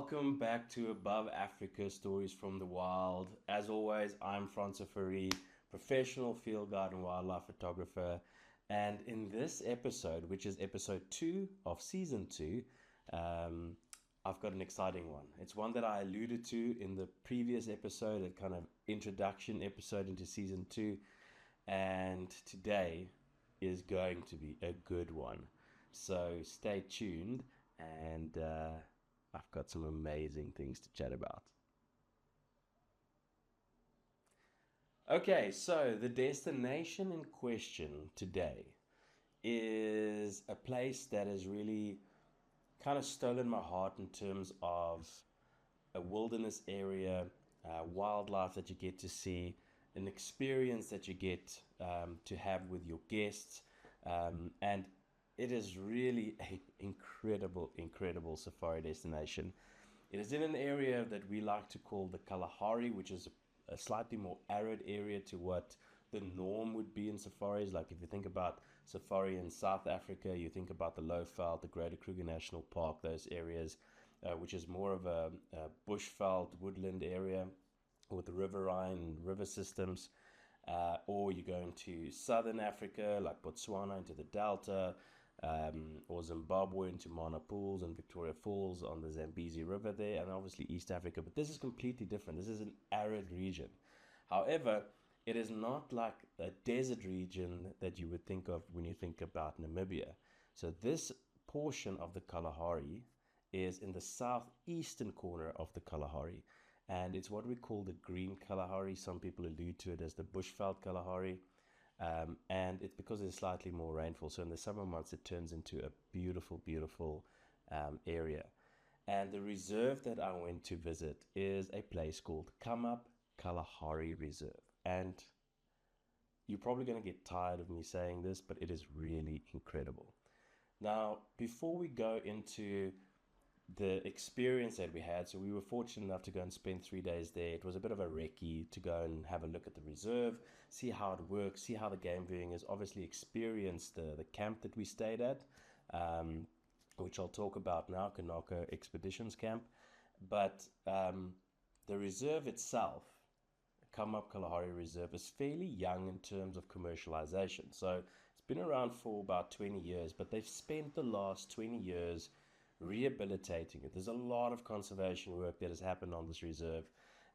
Welcome back to Above Africa Stories from the Wild. As always, I'm Francois Fourie, professional field guide and wildlife photographer. And in this episode, which is episode 2 of season 2, I've got an exciting one. It's one that I alluded to in the previous episode, a kind of introduction episode into season 2. And today is going to be a good one. So stay tuned and I've got some amazing things to chat about. Okay, so the destination in question today is a place that has really kind of stolen my heart in terms of a wilderness area, wildlife that you get to see, an experience that you get to have with your guests, and it is really an incredible safari destination. It is in an area that we like to call the Kalahari, which is a slightly more arid area to what the norm would be in safaris. Like if you think about safari in South Africa, you think about the Lowveld, the Greater Kruger National Park, those areas, which is more of a bushveld, woodland area with riverine river systems. Or you go into southern Africa, like Botswana, into the Delta, or Zimbabwe into Mana Pools and Victoria Falls on the Zambezi River there, and obviously East Africa. But this is completely different. This is an arid region. However, it is not like a desert region that you would think of when you think about Namibia. So this portion of the Kalahari is in the southeastern corner of the Kalahari, and it's what we call the Green Kalahari. Some people allude to it as the Bushveld Kalahari. And it's because there's slightly more rainfall. So in the summer months, it turns into a beautiful area. And the reserve that I went to visit is a place called Khamab Kalahari Reserve. And you're probably going to get tired of me saying this, but it is really incredible. Now, before we go into the experience that we had, so we were fortunate enough to go and spend 3 days there. It was a bit of a recce to go and have a look at the reserve, see how it works, see how the game viewing is, obviously experience the camp that we stayed at, which I'll talk about now, Kanako Expeditions Camp. But the reserve itself, Khamab Kalahari Reserve, is fairly young in terms of commercialization. So it's been around for about 20 years, but they've spent the last 20 years rehabilitating it. There's a lot of conservation work that has happened on this reserve,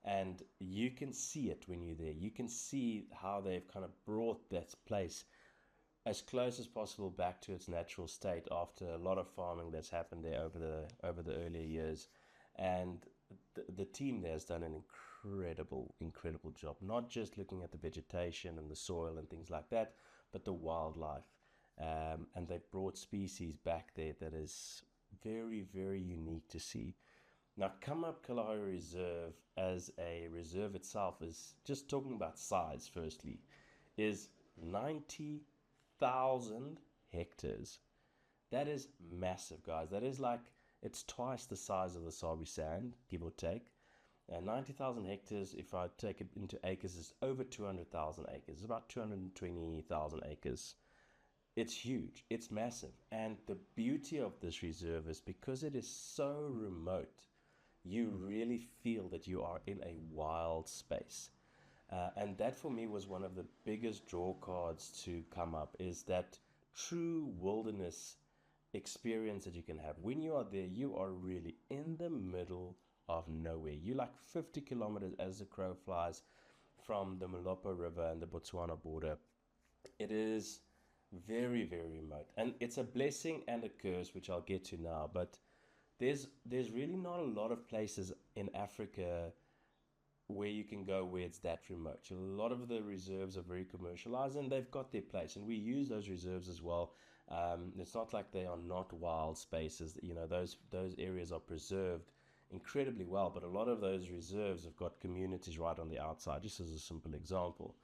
and you can see it when you're there. You can see how they've kind of brought that place as close as possible back to its natural state after a lot of farming that's happened there over the earlier years. And the team there has done an incredible job, not just looking at the vegetation and the soil and things like that, but the wildlife. And they've brought species back there that is very unique to see. Now, Khamab Kalahari Reserve as a reserve itself, is just talking about size firstly, is 90,000 hectares. That is massive, guys. That is like, it's twice the size of the Sabi Sand, give or take. 90,000 hectares, if I take it into acres, is over 200,000 acres. It's about 220,000 acres. It's huge, it's massive. And the beauty of this reserve is because it is so remote, you really feel that you are in a wild space. And that for me was one of the biggest draw cards to come up, is that true wilderness experience that you can have. When you are there, you are really in the middle of nowhere. You're like 50 kilometers as the crow flies from the Molopo River and the Botswana border. It is very remote, and it's a blessing and a curse, which I'll get to now. But there's really not a lot of places in Africa where you can go where it's that remote. A lot of the reserves are very commercialized, and they've got their place, and we use those reserves as well. It's not like they are not wild spaces. You know, those areas are preserved incredibly well, but a lot of those reserves have got communities right on the outside, just as a simple example.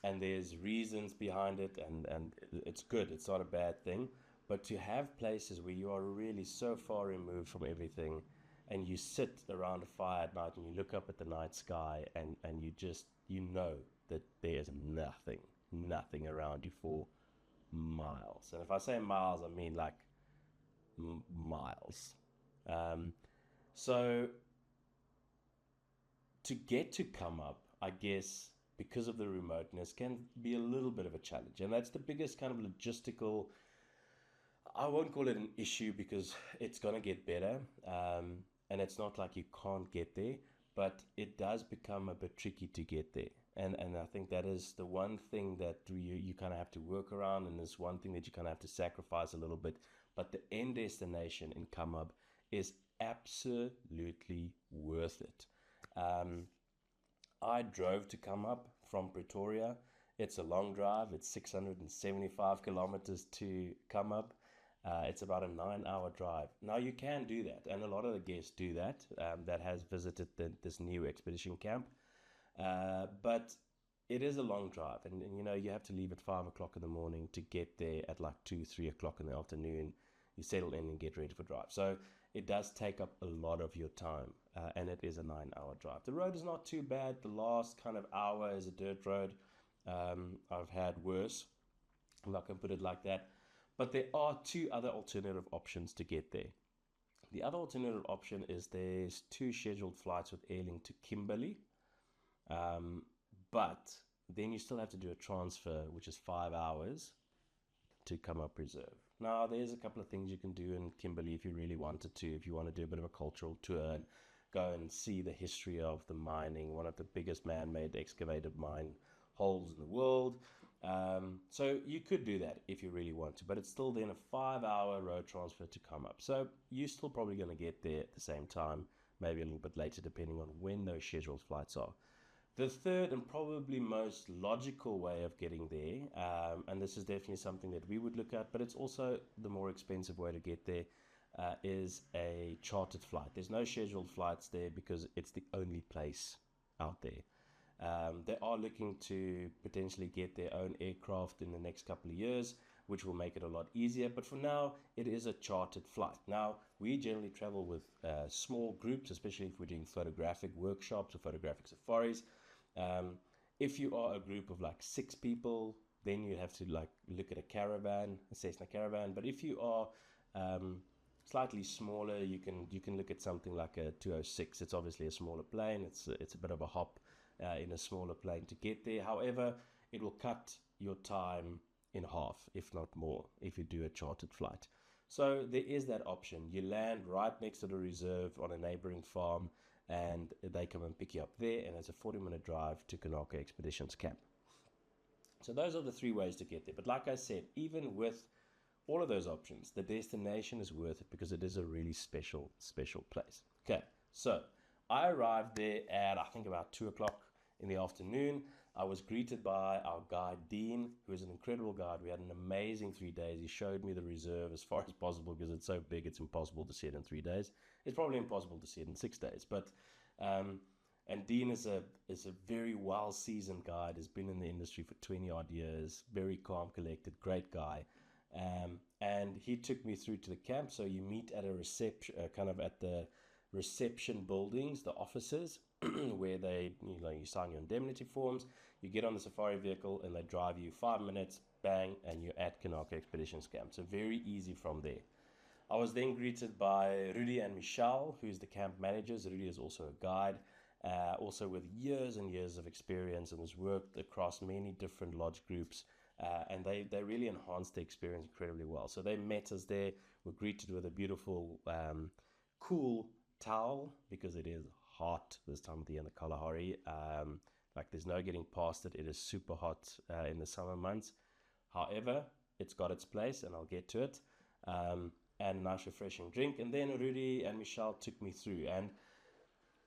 And there's reasons behind it, and it's good. It's not a bad thing. But to have places where you are really so far removed from everything, and you sit around a fire at night and you look up at the night sky, and you know that there's nothing around you for miles. And if I say miles, I mean like miles. Um, so to get to Khamab, I guess because of the remoteness, can be a little bit of a challenge, and that's the biggest kind of logistical. I won't call it an issue because it's going to get better, and it's not like you can't get there, but it does become a bit tricky to get there. And I think that is the one thing that you kind of have to work around, and there's one thing that you kind of have to sacrifice a little bit. But the end destination in Kamab is absolutely worth it. Um, I drove to Kamab from Pretoria. It's a long drive. It's 675 kilometers to Kamab. It's about a 9 hour drive. Now you can do that, and a lot of the guests do that. That has visited this new expedition camp, but it is a long drive, and you know you have to leave at 5 o'clock in the morning to get there at like 2, 3 o'clock in the afternoon. You settle in and get ready for drive. So it does take up a lot of your time, and it is a 9 hour drive. The road is not too bad. The last kind of hour is a dirt road. I've had worse, if I can put it like that. But there are two other alternative options to get there. The other alternative option is there's two scheduled flights with Airlink to Kimberley, but then you still have to do a transfer, which is 5 hours to Khamab Reserve. Now, there's a couple of things you can do in Kimberley if you really wanted to. If you want to do a bit of a cultural tour and go and see the history of the mining, one of the biggest man-made excavated mine holes in the world. So you could do that if you really want to, but it's still then a 5 hour road transfer to Khamab. So you're still probably going to get there at the same time, maybe a little bit later, depending on when those scheduled flights are. The third and probably most logical way of getting there, and this is definitely something that we would look at, but it's also the more expensive way to get there, is a chartered flight. There's no scheduled flights there because it's the only place out there. They are looking to potentially get their own aircraft in the next couple of years, which will make it a lot easier. But for now, it is a chartered flight. Now, we generally travel with small groups, especially if we're doing photographic workshops or photographic safaris. If you are a group of like 6 people, then you have to like look at a caravan, a Cessna caravan. But if you are slightly smaller, you can look at something like a 206. It's obviously a smaller plane. It's a bit of a hop in a smaller plane to get there. However, it will cut your time in half, if not more, if you do a chartered flight. So there is that option. You land right next to the reserve on a neighboring farm, and they come and pick you up there, and it's a 40-minute drive to Kanako Expeditions Camp. So those are the three ways to get there. But like I said, even with all of those options, the destination is worth it because it is a really special, special place. Okay, so I arrived there at, I think, about 2 o'clock in the afternoon. I was greeted by our guide, Dean, who is an incredible guide. We had an amazing 3 days. He showed me the reserve as far as possible because it's so big, it's impossible to see it in 3 days. It's probably impossible to see it in 6 days. But and Dean is a very well-seasoned guide, has been in the industry for 20-odd years, very calm, collected, great guy. And he took me through to the camp. So you meet at a reception, kind of at the reception buildings, the offices, where you sign your indemnity forms, you get on the safari vehicle, and they drive you 5 minutes, bang, and you're at Kanako Expeditions Camp. So very easy from there. I was then greeted by Rudy and Michelle, who's the camp managers. Rudy is also a guide, also with years and years of experience, and has worked across many different lodge groups. And they really enhanced the experience incredibly well. So they met us there, were greeted with a beautiful, cool towel, because it is hot this time of the year in the Kalahari. Like there's no getting past it. It is super hot in the summer months. However, it's got its place, and I'll get to it. And a nice refreshing drink. And then Rudy and Michelle took me through. And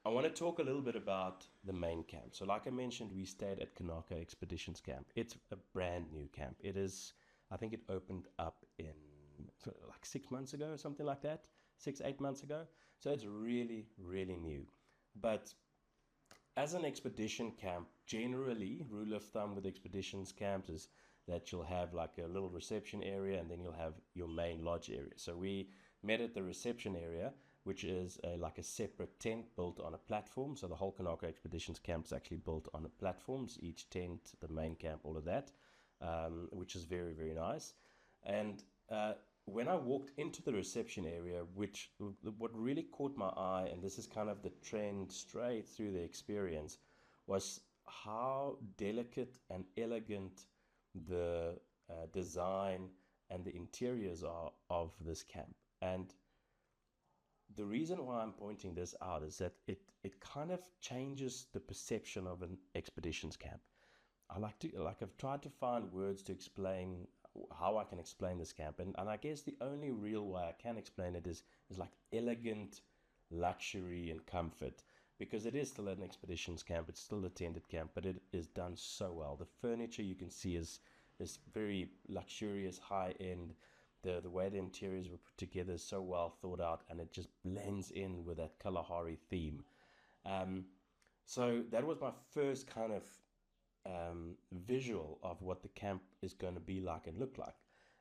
I want to talk a little bit about the main camp. So like I mentioned, we stayed at Kanako Expeditions Camp. It's a brand new camp. It is, I think it opened up in like 6 months ago or something like that. 6, 8 months ago. So it's really, really new. But as an expedition camp, generally, rule of thumb with expeditions camps is that you'll have like a little reception area, and then you'll have your main lodge area. So we met at the reception area, which is like a separate tent built on a platform. So the whole Kanako Expeditions Camp is actually built on platforms, each tent, the main camp, all of that, which is very, very nice. And when I walked into the reception area, which what really caught my eye, and this is kind of the trend straight through the experience, was how delicate and elegant the design and the interiors are of this camp. And the reason why I'm pointing this out is that it kind of changes the perception of an expeditions camp. I've tried to find words to explain how I can explain this camp, and I guess the only real way I can explain it is like elegant luxury and comfort, because it is still an expeditions camp, it's still a tented camp, but it is done so well. The furniture you can see is very luxurious, high end. The way the interiors were put together is so well thought out, and it just blends in with that Kalahari theme. Um, so that was my first kind of visual of what the camp is going to be like and look like.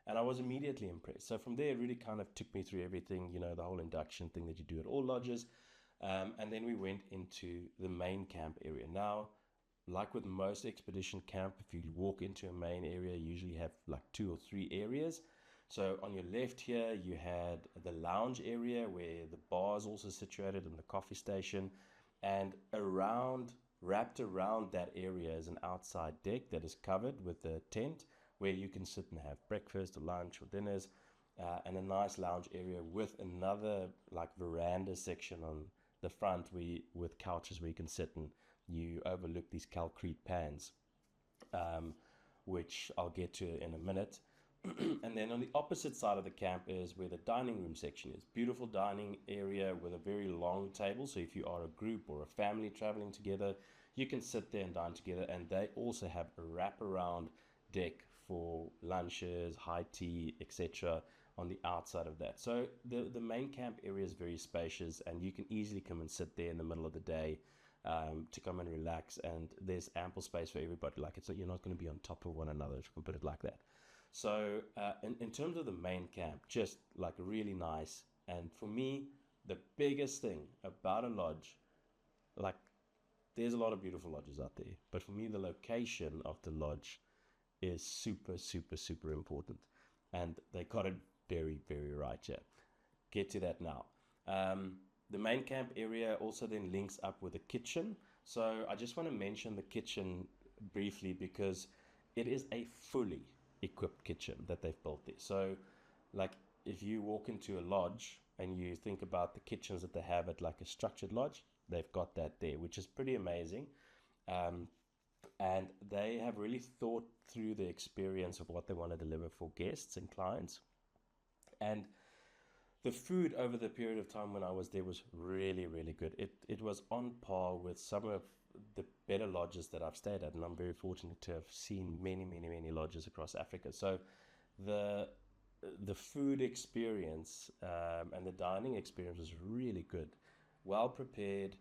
And I was immediately impressed. So from there, it really kind of took me through everything, the whole induction thing that you do at all lodges. And then we went into the main camp area. Now, like with most expedition camp, if you walk into a main area, you usually have like 2 or 3 areas. So on your left here, you had the lounge area where the bar is also situated and the coffee station. And wrapped around that area is an outside deck that is covered with a tent where you can sit and have breakfast or lunch or dinners, and a nice lounge area with another like veranda section on the front with couches where you can sit and you overlook these calcrete pans, which I'll get to in a minute. And then on the opposite side of the camp is where the dining room section is. Beautiful dining area with a very long table. So if you are a group or a family traveling together, you can sit there and dine together. And they also have a wraparound deck for lunches, high tea, etc. on the outside of that. So the main camp area is very spacious, and you can easily come and sit there in the middle of the day to come and relax. And there's ample space for everybody. Like you're not going to be on top of one another, if you can put it like that. So in terms of the main camp, just like really nice. And for me, the biggest thing about a lodge, like there's a lot of beautiful lodges out there, but for me, the location of the lodge is super, super, super important. And they got it very, very right here. Get to that now. The main camp area also then links up with the kitchen. So I just want to mention the kitchen briefly because it is a fully equipped kitchen that they've built there. So like if you walk into a lodge and you think about the kitchens that they have at like a structured lodge, they've got that there, which is pretty amazing. And they have really thought through the experience of what they want to deliver for guests and clients. And the food over the period of time when I was there was really, really good. It was on par with some of the better lodges that I've stayed at, and I'm very fortunate to have seen many, many, many lodges across Africa. So the food experience and the dining experience was really good, well prepared,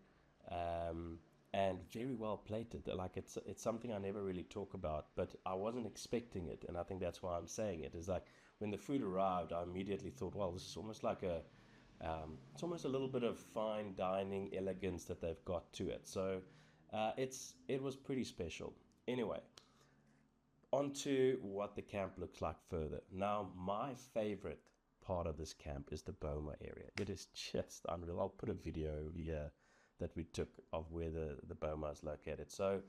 and very well plated. Like it's something I never really talk about, but I wasn't expecting it, and I think that's why I'm saying it. Is like when the food arrived, I immediately thought, well, this is almost like it's almost a little bit of fine dining elegance that they've got to it. So it was pretty special. Anyway, on to what the camp looks like further. Now, my favorite part of this camp is the Boma area. It is just unreal. I'll put a video here that we took of where the Boma is located. So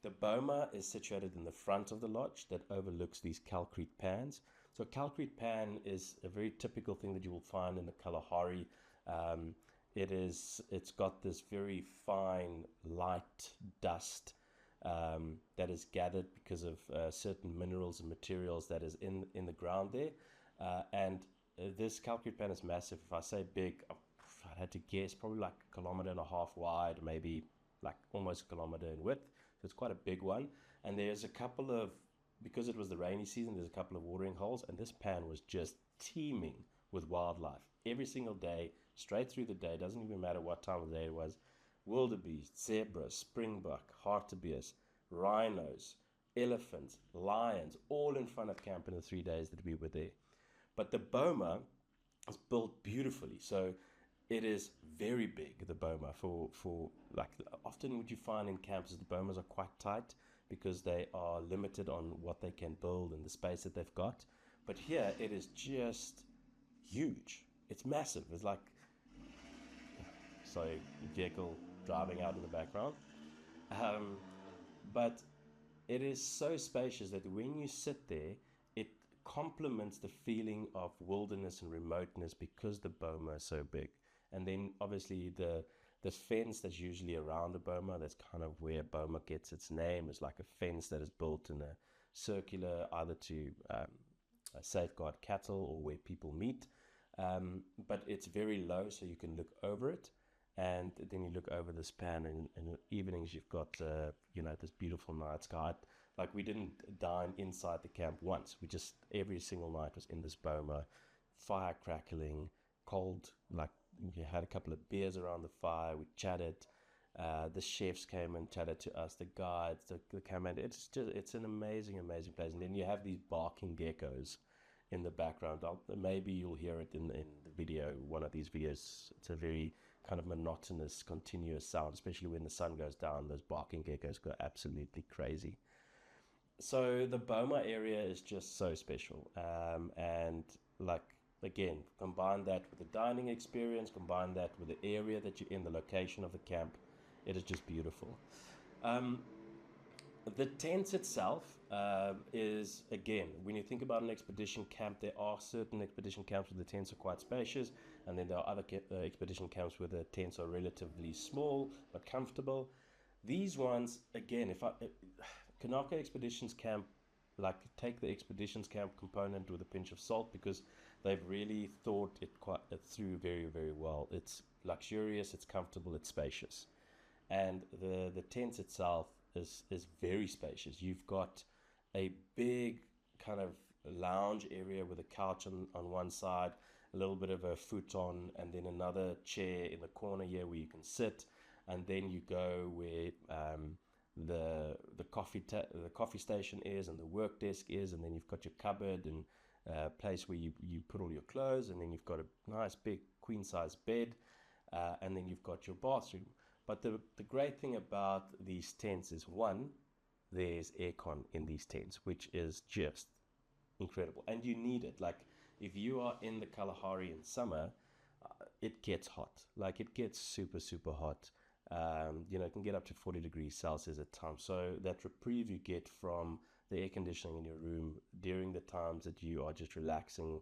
the Boma is situated in the front of the lodge that overlooks these calcrete pans. So calcrete pan is a very typical thing that you will find in the Kalahari. It's got this very fine light dust that is gathered because of certain minerals and materials that is in the ground there. And this calcrete pan is massive. If I say big, I had to guess probably like 1.5 kilometers wide, maybe like almost a kilometer in width. So it's quite a big one. And there's a couple of, because it was the rainy season, there's a couple of watering holes, and this pan was just teeming with wildlife every single day, straight through the day. Doesn't even matter what time of the day it was. Wildebeest, zebras, springbok, hartebeest, rhinos, elephants, lions, all in front of camp in the 3 days that we were there. But the Boma is built beautifully. So it is very big, the Boma, for like often what you find in camps is the Bomas are quite tight because they are limited on what they can build and the space that they've got. But here it is just huge. It's massive. It's like, sorry, vehicle driving out in the background. Um, but it is so spacious that when you sit there, it complements the feeling of wilderness and remoteness because the boma is so big. And then obviously the fence that's usually around a boma, that's kind of where a boma gets its name, is like a fence that is built in a circular, either to safeguard cattle or where people meet. But it's very low, so you can look over it. And then you look over the span, and in the evenings you've got this beautiful night sky. Like, we didn't dine inside the camp once. We just, every single night was in this boma, fire crackling, cold. Like, we had a couple of beers around the fire. We chatted. The chefs came and chatted to us. The guides, the cameraman. It's an amazing, amazing place. And then you have these barking geckos in the background. Maybe you'll hear it in the video. One of these videos. It's a very kind of monotonous, continuous sound, especially when the sun goes down. Those barking geckos go absolutely crazy. So the boma area is just so special, and like, again, combine that with the dining experience, combine that with the area that you're in, the location of the camp, it is just beautiful. um, the tent itself is, again, when you think about an expedition camp, there are certain expedition camps where the tents are quite spacious, and then there are other expedition camps where the tents are relatively small but comfortable. These ones, again, Kanako Expeditions Camp, like, take the Expeditions Camp component with a pinch of salt, because they've really thought it through very, very well. It's luxurious, it's comfortable, it's spacious. And the tent itself is very spacious. You've got a big kind of lounge area with a couch on one side, a little bit of a futon, and then another chair in the corner here where you can sit. And then you go where the coffee station is, and the work desk is, and then you've got your cupboard and place where you put all your clothes, and then you've got a nice big queen size bed, and then you've got your bathroom. But the great thing about these tents is, one, there's aircon in these tents, which is just incredible, and you need it. Like, if you are in the Kalahari in summer, it gets hot. Like, it gets super, super hot. It can get up to 40 degrees Celsius at times. So that reprieve you get from the air conditioning in your room during the times that you are just relaxing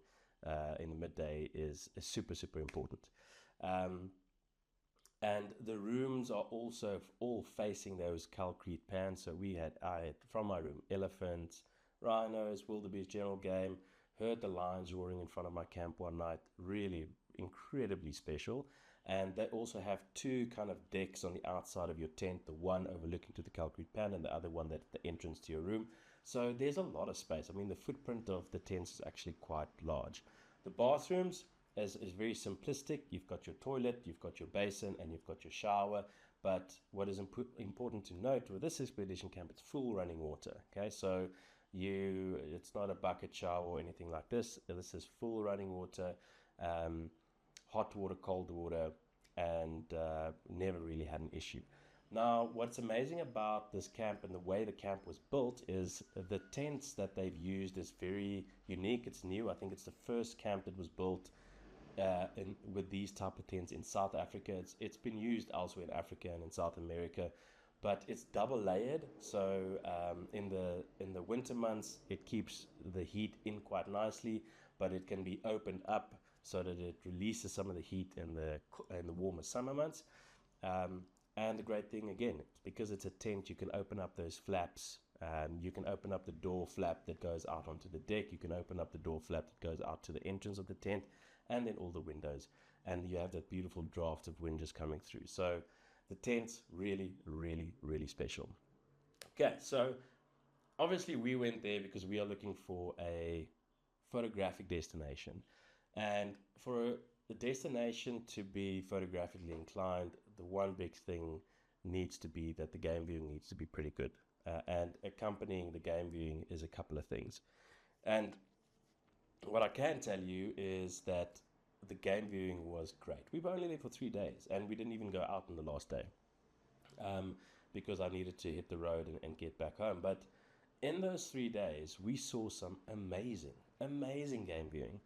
in the midday is super, super important. And the rooms are also all facing those concrete pans. So I had from my room elephants, rhinos, wildebeest, general game. Heard the lions roaring in front of my camp one night. Really incredibly special. And they also have two kind of decks on the outside of your tent, the one overlooking to the concrete pan and the other one that's the entrance to your room. So there's a lot of space. I mean, the footprint of the tents is actually quite large. The bathrooms is very simplistic. You've got your toilet, you've got your basin, and you've got your shower. But what is important to note with this expedition camp, it's full running water. Okay, so it's not a bucket shower or anything like this. This is full running water. Hot water, cold water, and never really had an issue. Now, what's amazing about this camp and the way the camp was built is the tents that they've used is very unique. It's new. I think it's the first camp that was built with these type of tents in South Africa. It's been used elsewhere in Africa and in South America, but it's double layered. So in the winter months, it keeps the heat in quite nicely, but it can be opened up so that it releases some of the heat in the warmer summer months. And the great thing, again, because it's a tent, you can open up those flaps. You can open up the door flap that goes out onto the deck. You can open up the door flap that goes out to the entrance of the tent, and then all the windows. And you have that beautiful draft of wind just coming through. So the tent's really, really, really special. Okay, so obviously we went there because we are looking for a photographic destination. And for the destination to be photographically inclined, the one big thing needs to be that the game viewing needs to be pretty good. And accompanying the game viewing is a couple of things. And what I can tell you is that the game viewing was great. We were only there for 3 days, and we didn't even go out on the last day because I needed to hit the road and get back home. But in those 3 days, we saw some amazing game viewing.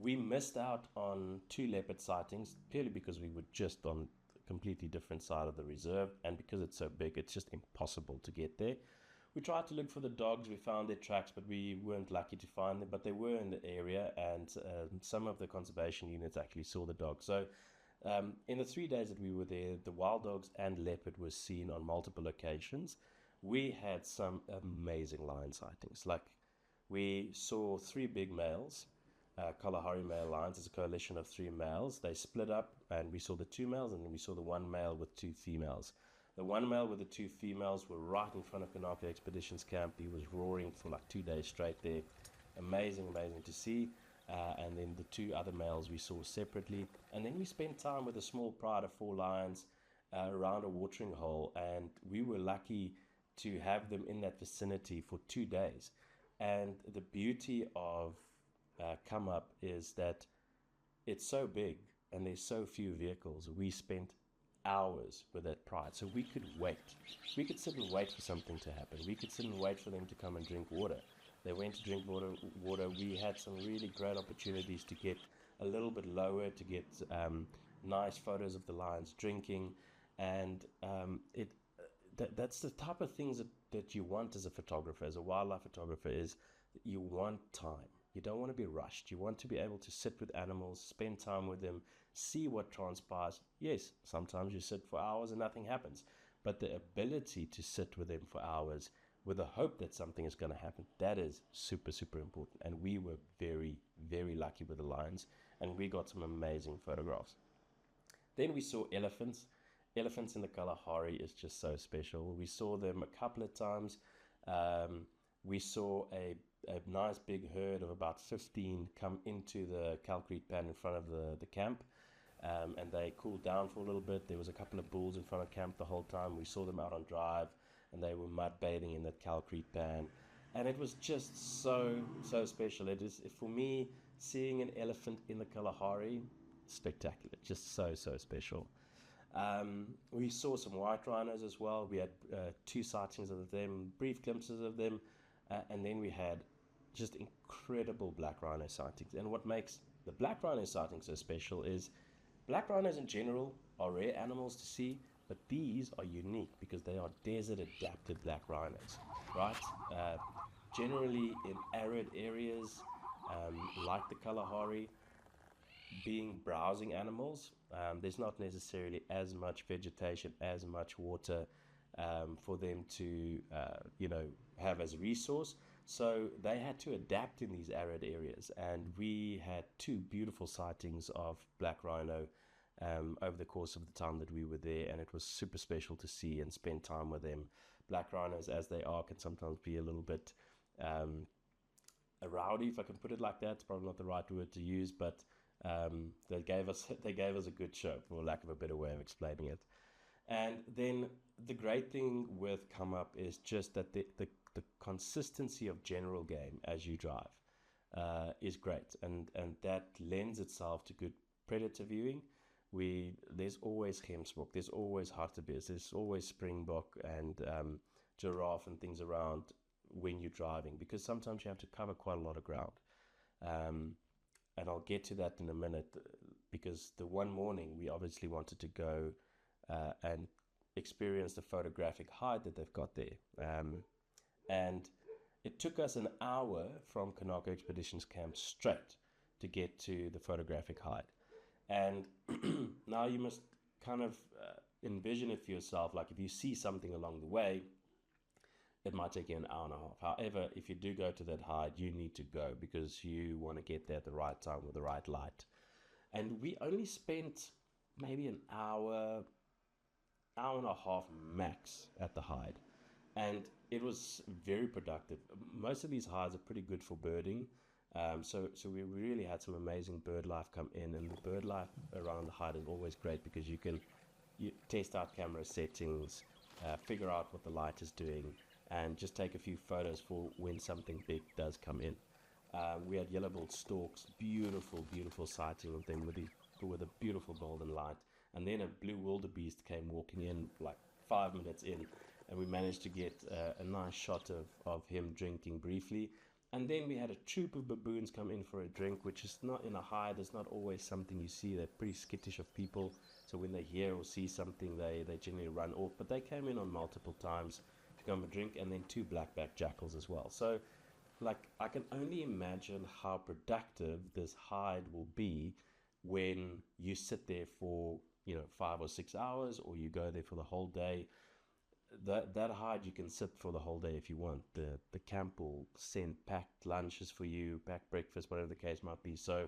We missed out on 2 leopard sightings purely because we were just on a completely different side of the reserve, and because it's so big, it's just impossible to get there. We tried to look for the dogs. We found their tracks, but we weren't lucky to find them. But they were in the area, and some of the conservation units actually saw the dogs. So, in the 3 days that we were there, the wild dogs and leopard were seen on multiple occasions. We had some amazing lion sightings. Like, we saw 3 big males, Kalahari male lions. It's a coalition of 3 males. They split up, and we saw the 2 males, and then we saw the 1 male with 2 females. The 1 male with the 2 females were right in front of Kanako Expeditions Camp. He was roaring for like 2 days straight there. Amazing, amazing to see. And then the 2 other males we saw separately. And then we spent time with a small pride of 4 lions around a watering hole. And we were lucky to have them in that vicinity for 2 days. And the beauty of Khamab is that it's so big and there's so few vehicles. We spent hours with that pride, so we could wait. We could sit and wait for something to happen. We could sit and wait for them to come and drink water. They went to drink water. We had some really great opportunities to get a little bit lower, to get nice photos of the lions drinking, and that's the type of things that you want as a photographer, as a wildlife photographer, is you want time. You don't want to be rushed. You want to be able to sit with animals, spend time with them, see what transpires. Yes, sometimes you sit for hours and nothing happens, but the ability to sit with them for hours with the hope that something is going to happen, that is super, super important. And we were very, very lucky with the lions, and we got some amazing photographs. Then we saw elephants. Elephants in the Kalahari is just so special. We saw them a couple of times. We saw a nice big herd of about 15 come into the calcrete pan in front of the camp, and they cooled down for a little bit. There was a couple of bulls in front of camp the whole time. We saw them out on drive, and they were mud bathing in that calcrete pan, and it was just so special. It is, for me, seeing an elephant in the Kalahari, spectacular, just so special. We saw some white rhinos as well. We had 2 sightings of them, brief glimpses of them, and then we had just incredible black rhino sightings. And what makes the black rhino sightings so special is black rhinos in general are rare animals to see, but these are unique because they are desert adapted black rhinos, right? Generally in arid areas, like the Kalahari, being browsing animals, there's not necessarily as much vegetation, as much water for them to have as a resource. So they had to adapt in these arid areas, and we had 2 beautiful sightings of black rhino over the course of the time that we were there, and it was super special to see and spend time with them. Black rhinos, as they are, can sometimes be a little bit rowdy, if I can put it like that. It's probably not the right word to use, but they gave us a good show, for lack of a better way of explaining it. And then the great thing with Khamab is just that the consistency of general game as you drive is great, and that lends itself to good predator viewing. There's always gemsbok, there's always hartebeest, there's always springbok and giraffe and things around when you're driving, because sometimes you have to cover quite a lot of ground. And I'll get to that in a minute, because the one morning we obviously wanted to go and experience the photographic hide that they've got there. And it took us an hour from Kanako Expeditions Camp straight to get to the photographic hide. And now you must kind of envision it for yourself. Like, if you see something along the way, it might take you an hour and a half. However, if you do go to that hide, you need to go, because you want to get there at the right time with the right light. And we only spent maybe an hour and a half max at the hide. And it was very productive. Most of these hides are pretty good for birding. So we really had some amazing bird life come in, and the bird life around the hide is always great, because you test out camera settings, figure out what the light is doing, and just take a few photos for when something big does come in. We had yellow-billed storks, beautiful sighting of them with a beautiful golden light. And then a blue wildebeest came walking in like 5 minutes in, and we managed to get a nice shot of him drinking briefly. And then we had a troop of baboons come in for a drink, which is not in a hide. It's not always something you see. They're pretty skittish of people. So when they hear or see something, they generally run off. But they came in on multiple times to come and drink, and then two black-backed jackals as well. So, like, I can only imagine how productive this hide will be when you sit there for, 5 or 6 hours, or you go there for the whole day. That hide you can sit for the whole day if you want. The camp will send packed lunches for you, packed breakfast, whatever the case might be. So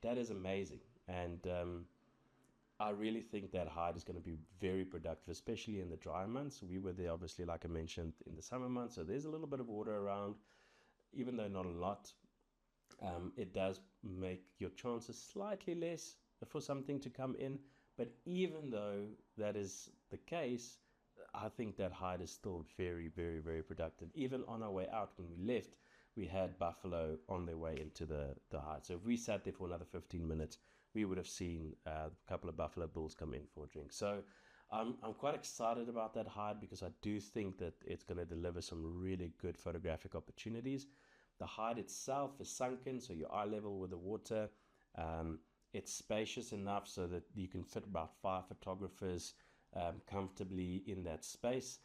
that is amazing, and I really think that hide is going to be very productive, especially in the dry months. We were there, obviously, like I mentioned, in the summer months, so there's a little bit of water around, even though not a lot. It does make your chances slightly less for something to come in, but even though that is the case, I think that hide is still very, very, very productive. Even on our way out, when we left, we had buffalo on their way into the hide. So if we sat there for another 15 minutes, we would have seen a couple of buffalo bulls come in for a drink. So I'm quite excited about that hide because I do think that it's going to deliver some really good photographic opportunities. The hide itself is sunken, so you're eye level with the water. It's spacious enough so that you can fit about 5 photographers comfortably in that space.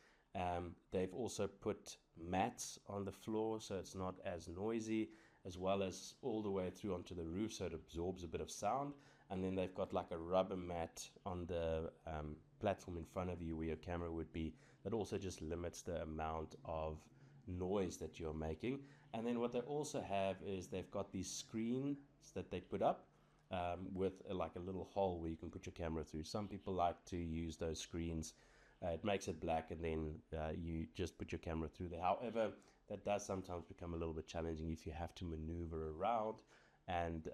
They've also put mats on the floor so it's not as noisy, as well as all the way through onto the roof so it absorbs a bit of sound. And then they've got like a rubber mat on the platform in front of you where your camera would be, that also just limits the amount of noise that you're making. And then what they also have is they've got these screens that they put up with like a little hole where you can put your camera through. Some people like to use those screens. It makes it black, and then you just put your camera through there. However, that does sometimes become a little bit challenging if you have to maneuver around and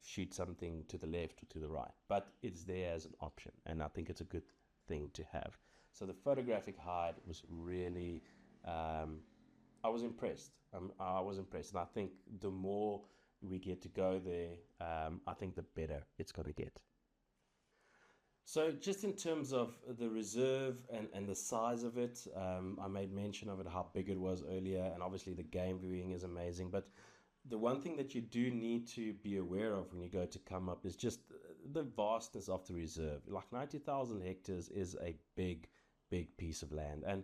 shoot something to the left or to the right. But it's there as an option, and I think it's a good thing to have. So the photographic hide was really, I was impressed. I was impressed, and I think the more we get to go there, I think the better it's going to get. So just in terms of the reserve and the size of it, I made mention of it, how big it was earlier, and obviously the game viewing is amazing. But the one thing that you do need to be aware of when you go to Khamab is just the vastness of the reserve. Like 90,000 hectares is a big, big piece of land. And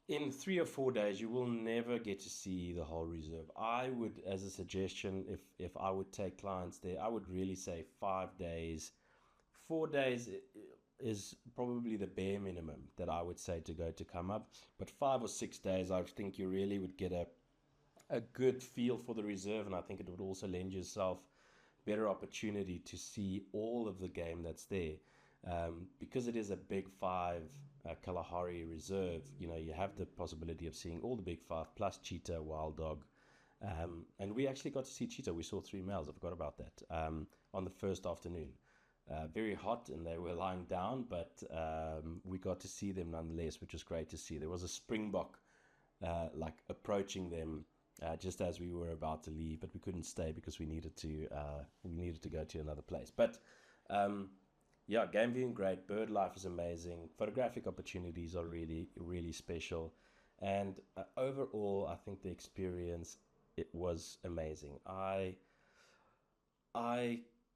in 3 or 4 days, you will never get to see the whole reserve. I would, as a suggestion, if I would take clients there, I would really say 5 days. 4 days is probably the bare minimum that I would say to go to Khamab. But 5 or 6 days, I think you really would get a good feel for the reserve, and I think it would also lend yourself better opportunity to see all of the game that's there. Because it is a big five Kalahari Reserve, you have the possibility of seeing all the big five plus cheetah, wild dog. And we actually got to see cheetah. We saw 3 males. I forgot about that on the first afternoon. Very hot, and they were lying down, but we got to see them nonetheless, which was great to see. There was a springbok like approaching them just as we were about to leave, but we couldn't stay because we needed to go to another place. But yeah, game viewing great, bird life is amazing, photographic opportunities are really, really special, and overall, I think the experience, it was amazing. I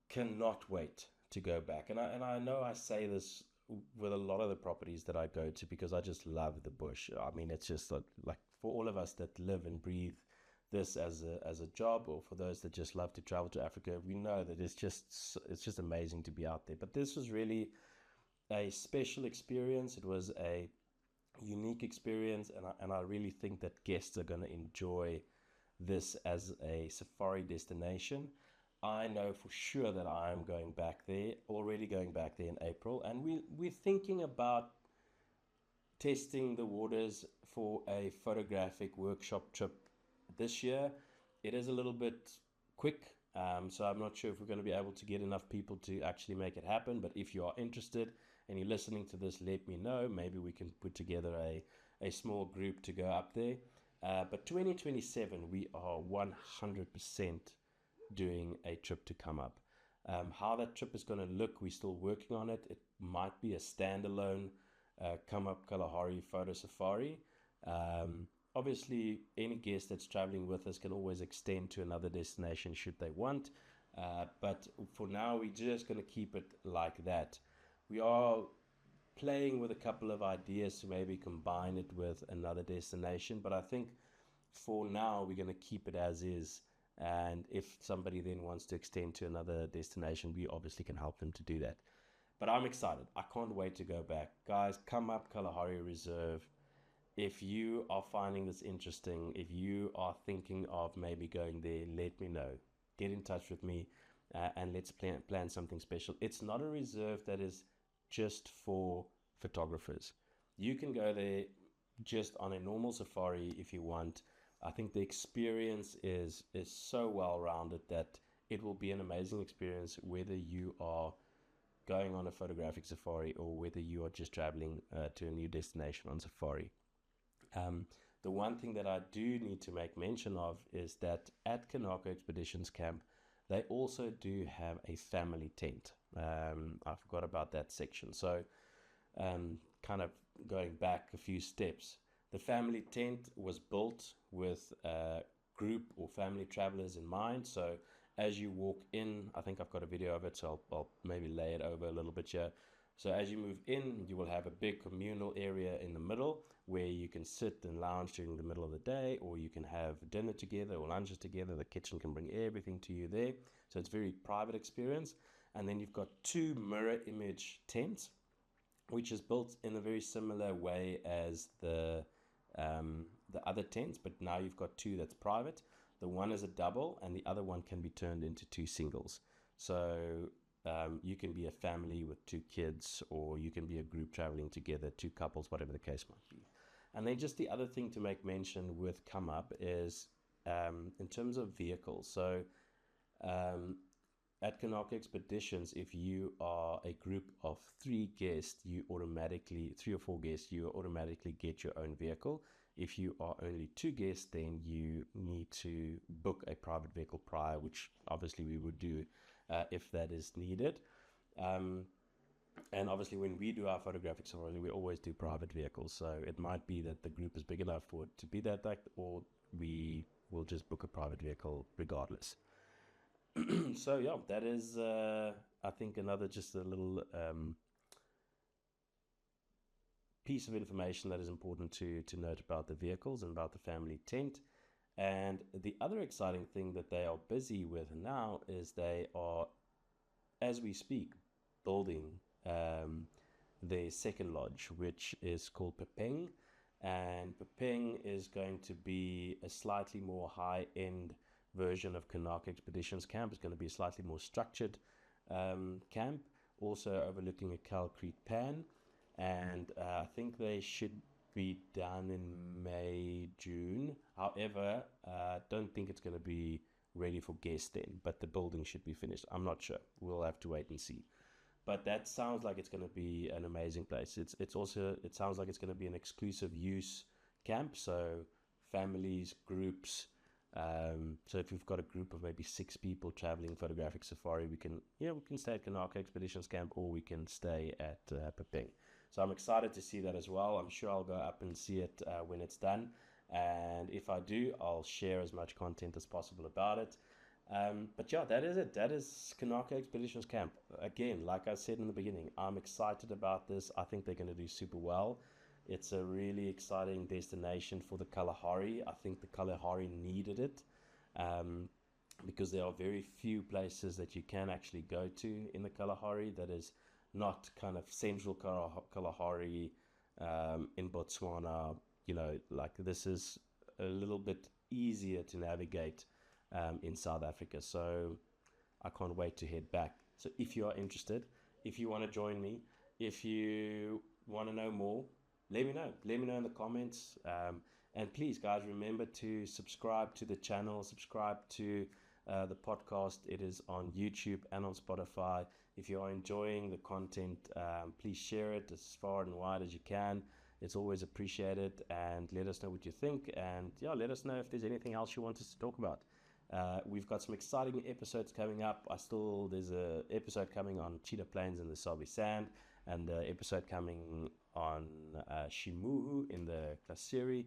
cannot wait to go back, and I know I say this with a lot of the properties that I go to because I just love the bush. I mean, it's just like for all of us that live and breathe this as a job, or for those that just love to travel to Africa, we know that it's just amazing to be out there. But this was really a special experience. It was a unique experience, and I really think that guests are going to enjoy this as a safari destination. I know for sure that I am going back there, already going back there in April, and we're thinking about testing the waters for a photographic workshop trip this year. It is a little bit quick, so I'm not sure if we're going to be able to get enough people to actually make it happen. But if you are interested and you're listening to this, let me know. Maybe we can put together a small group to go up there. But 2027, we are 100% doing a trip to Khamab. How that trip is going to look, we're still working on it. It might be a standalone Khamab Kalahari photo safari. obviously, any guest that's traveling with us can always extend to another destination should they want. But for now, we're just going to keep it like that. We are playing with a couple of ideas to maybe combine it with another destination, but I think for now we're going to keep it as is. And if somebody then wants to extend to another destination, we obviously can help them to do that. But I'm excited. I can't wait to go back. Guys, Khamab Kalahari Reserve. If you are finding this interesting, if you are thinking of maybe going there, let me know. Get in touch with me, and let's plan something special. It's not a reserve that is just for photographers. You can go there just on a normal safari if you want. I think the experience is so well rounded that it will be an amazing experience whether you are going on a photographic safari or whether you are just traveling to a new destination on safari. Um, the one thing that I do need to make mention of is that at Kanako Expeditions Camp, they also do have a family tent. I forgot about that section. So, kind of going back a few steps, the family tent was built with group or family travelers in mind. So, as you walk in, I think I've got a video of it, so I'll maybe lay it over a little bit here. So as you move in, you will have a big communal area in the middle where you can sit and lounge during the middle of the day, or you can have dinner together or lunches together. The kitchen can bring everything to you there. So it's a very private experience. And then you've got two mirror image tents, which is built in a very similar way as the other tents, but now you've got two that's private. The one is a double, and the other one can be turned into two singles. So you can be a family with two kids, or you can be a group traveling together, two couples, whatever the case might be. And then just the other thing to make mention with Khamab is in terms of vehicles. So um, at Kanako Expeditions, if you are a group of three or four guests, you automatically get your own vehicle. If you are only two guests, then you need to book a private vehicle prior, which obviously we would do if that is needed. Um, and obviously, when we do our photographic safari, we always do private vehicles. So it might be that the group is big enough for it to be that, or we will just book a private vehicle regardless. So yeah, that is I think another just a little piece of information that is important to note about the vehicles and about the family tent. And the other exciting thing that they are busy with now is they are, as we speak, building their second lodge, which is called Pepeng. And Pepeng is going to be a slightly more high-end version of Kanako Expeditions Camp. It's going to be a slightly more structured camp, also overlooking a Calcrete Pan. And I think they should be done in May, June. However, don't think it's going to be ready for guests then, but the building should be finished. I'm not sure. We'll have to wait and see. But that sounds like it's going to be an amazing place. It sounds like it's going to be an exclusive use camp, so families, groups. So if we've got a group of maybe 6 people traveling photographic safari, we can stay at Kanako Expeditions Camp, or we can stay at Pepeng. So I'm excited to see that as well. I'm sure I'll go up and see it when it's done. And if I do, I'll share as much content as possible about it. But yeah, that is it. That is Kanako Expeditions Camp. Again, like I said in the beginning, I'm excited about this. I think they're going to do super well. It's a really exciting destination for the Kalahari. I think the Kalahari needed it because there are very few places that you can actually go to in the Kalahari that is not kind of central Kalahari in Botswana. Like this is a little bit easier to navigate in South Africa. So I can't wait to head back. So if you are interested, if you want to join me, if you want to know more, let me know. Let me know in the comments. And please, guys, remember to subscribe to the channel, subscribe to the podcast. It is on YouTube and on Spotify. If you are enjoying the content, please share it as far and wide as you can. It's always appreciated. And let us know what you think. And yeah, let us know if there's anything else you want us to talk about. We've got some exciting episodes coming up. There's a episode coming on Cheetah Plains in the Sabi Sand, and the episode coming on Shimuhu in the Klasiri.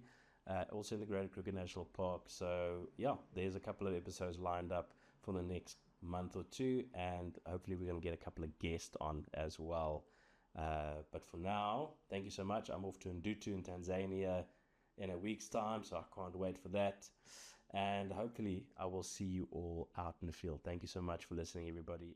also in the Great Kruger National Park. So yeah, there's a couple of episodes lined up for the next month or two, and hopefully we're going to get a couple of guests on as well. But for now, thank you so much. I'm off to Ndutu in Tanzania in a week's time, so I can't wait for that. And hopefully I will see you all out in the field. Thank you so much for listening, everybody.